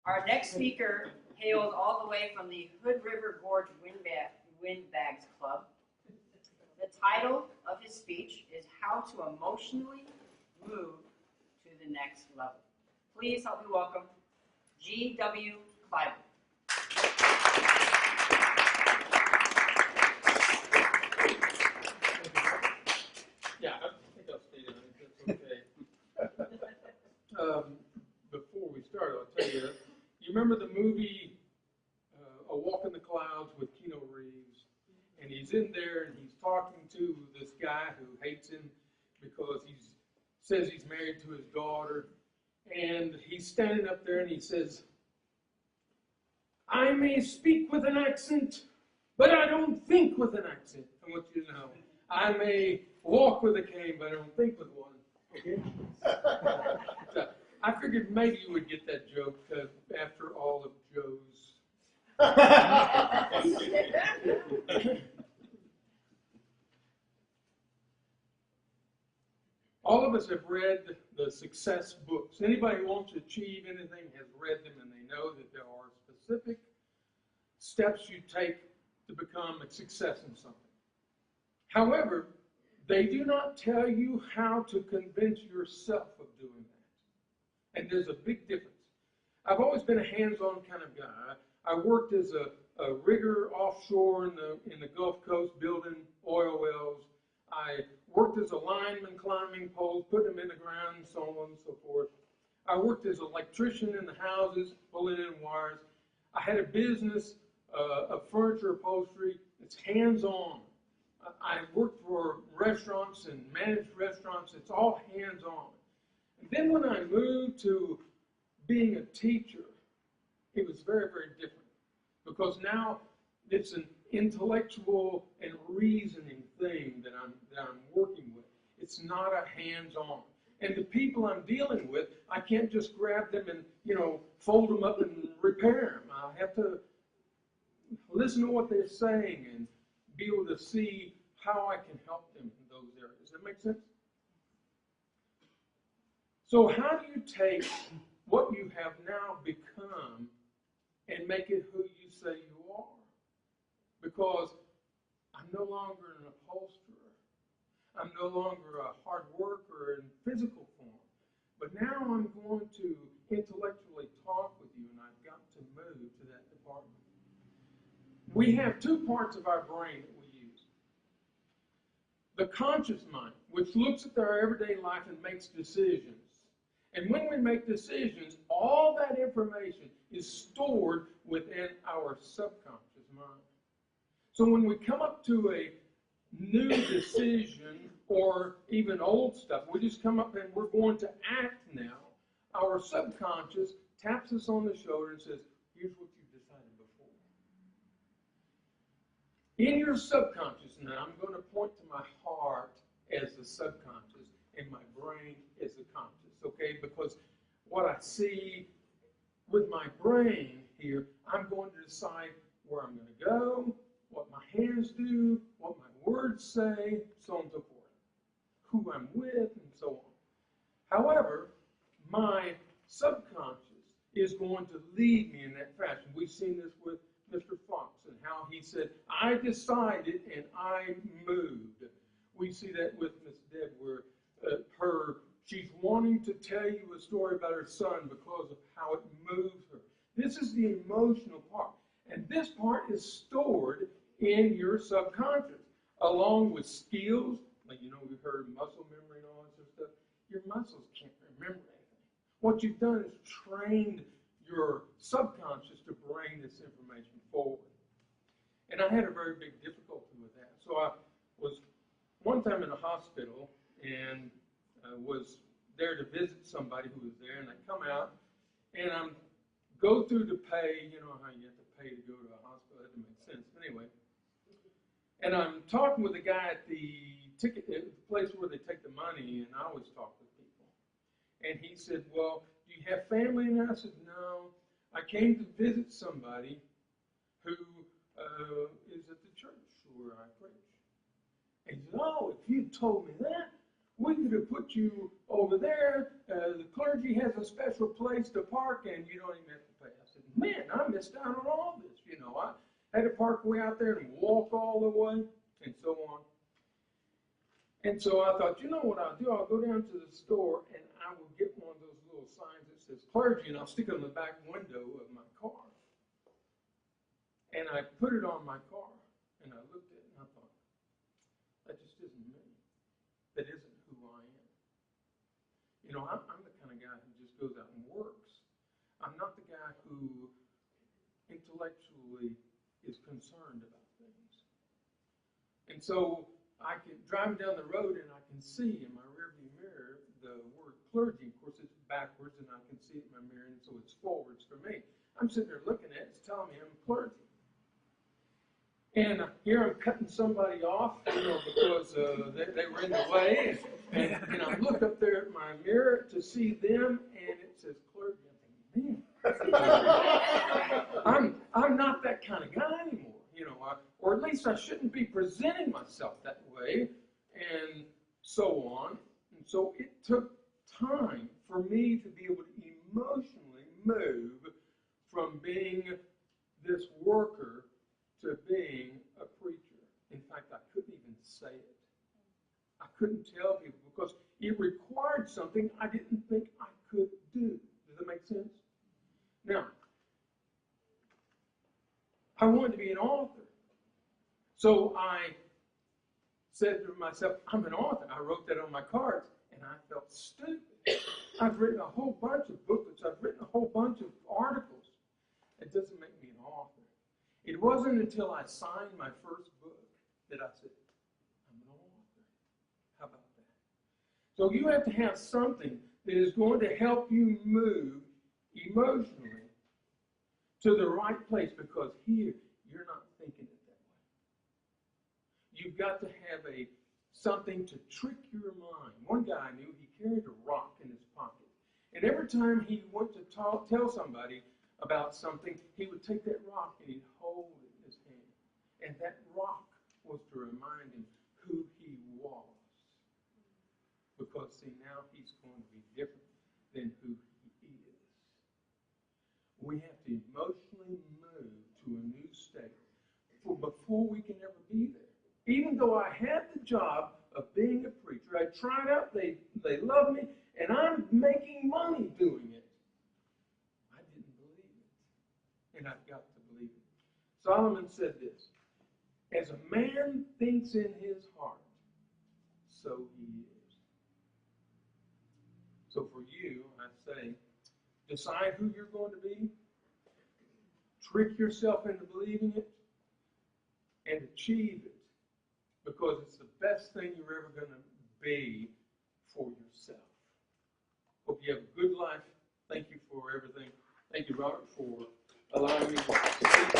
Our next speaker hails all the way from the Hood River Gorge Windbags Club. The title of his speech is How to Emotionally Move to the Next Level. Please help me welcome G.W. Cliver. Yeah, I think I'll stay down if that's okay. Before we start, I'll tell you, you remember the movie A Walk in the Clouds with Keanu Reeves? And he's in there and he's talking to this guy who hates him because he says he's married to his daughter. And he's standing up there and he says, I may speak with an accent, but I don't think with an accent. I want you to know. I may walk with a cane, but I don't think with one. Okay? So, I figured maybe you would get that joke after all of Joe's. All of us have read the success books. Anybody who wants to achieve anything has read them, and they know that there are specific steps you take to become a success in something. However, they do not tell you how to convince yourself of doing that. And there's a big difference. I've always been a hands-on kind of guy. I worked as a rigger offshore in the Gulf Coast building oil wells. I worked as a lineman climbing poles, putting them in the ground, and so on and so forth. I worked as an electrician in the houses, pulling in wires. I had a business of furniture upholstery. It's hands-on. I worked for restaurants and managed restaurants. It's all hands-on. And then when I moved to being a teacher, it was very, very different. Because now it's an intellectual and reasoning thing that I'm working with. It's not a hands-on. And the people I'm dealing with, I can't just grab them and, fold them up and repair them. I have to listen to what they're saying and be able to see how I can help them in those areas. Does that make sense? So how do you take what you have now become and make it who you say you are? Because I'm no longer an upholsterer. I'm no longer a hard worker in physical form. But now I'm going to intellectually talk with you, and I've got to move to that department. We have two parts of our brain that we use. The conscious mind, which looks at our everyday life and makes decisions. And when we make decisions, all that information is stored within our subconscious mind. So when we come up to a new decision or even old stuff, we just come up and we're going to act now, our subconscious taps us on the shoulder and says, here's what you decided before. In your subconscious now, I'm going to point to my heart as the subconscious and my brain as the conscious, okay? Because what I see with my brain here, I'm going to decide where I'm going to go, what my hands do, what my words say, so on and so forth, who I'm with, and so on. However, my subconscious is going to lead me in that fashion. We've seen this with Mr. Fox and how he said, I decided and I moved. We see that with Miss Deb where she's wanting to tell you a story about her son because of how it moves her. This is the emotional part. And this part is stored in your subconscious, along with skills. Like, we heard muscle memory and all that sort of stuff. Your muscles can't remember anything. What you've done is trained your subconscious to bring this information forward. And I had a very big difficulty with that. So I was one time in a hospital and was there to visit somebody who was there, and I come out and I go through to pay. You know how you have to pay to go to a hospital. That doesn't make sense. But anyway, and I'm talking with the guy at the place where they take the money, and I always talk with people. And he said, well, do you have family in there? I said, no. I came to visit somebody who is at the church where I preach. And he said, oh, if you'd told me that, we could have put you over there. The clergy has a special place to park in, you don't even have to pay. I said, man, I missed out on all this. You know, I had to park way out there and walk all the way and so on. And so I thought, you know what I'll do? I'll go down to the store and I will get one of those little signs that says clergy, and I'll stick it on the back window of my car. And I put it on my car, and I looked at it, and I thought, that just isn't me. That isn't who I am. You know, I'm the kind of guy who just goes out and works. I'm not the guy who intellectually is concerned about things. And so I can drive down the road and I can see in my rearview mirror the word clergy. Of course, it's backwards, and I can see it in my mirror, and so it's forwards for me. I'm sitting there looking at it, it's telling me I'm a clergy. And here I'm cutting somebody off, you know, because they were in the way. And I look up there at my mirror to see them, and it says clergy. I'm thinking, man, I'm not that kind of guy anymore, you know, or at least I shouldn't be presenting myself that way, and so on. And so it took time for me to be able to emotionally move from being this worker to being a preacher. In fact, I couldn't even say it. I couldn't tell people because it required something I didn't think I could do. Does that make sense? Now, I wanted to be an author. So I said to myself, I'm an author. I wrote that on my cards, and I felt stupid. I've written a whole bunch of booklets. I've written a whole bunch of articles. It doesn't make me an author. It wasn't until I signed my first book that I said, I'm an author. How about that? So you have to have something that is going to help you move emotionally to the right place, because here you're not thinking it that way. You've got to have something to trick your mind. One guy I knew, he carried a rock in his pocket. And every time he went to tell somebody about something, he would take that rock and he'd hold it in his hand. And that rock was to remind him who he was. Because, see, now he's going to be different than who he is. We have to emotionally move to a new state before we can ever be there. Even though I had the job of being a preacher, I tried out, they loved me, and I'm making money doing it. I didn't believe it. And I've got to believe it. Solomon said this, as a man thinks in his heart, so he is. So for you, I say, decide who you're going to be, trick yourself into believing it, and achieve it, because it's the best thing you're ever going to be for yourself. Hope you have a good life. Thank you for everything. Thank you, Robert, for allowing me to speak.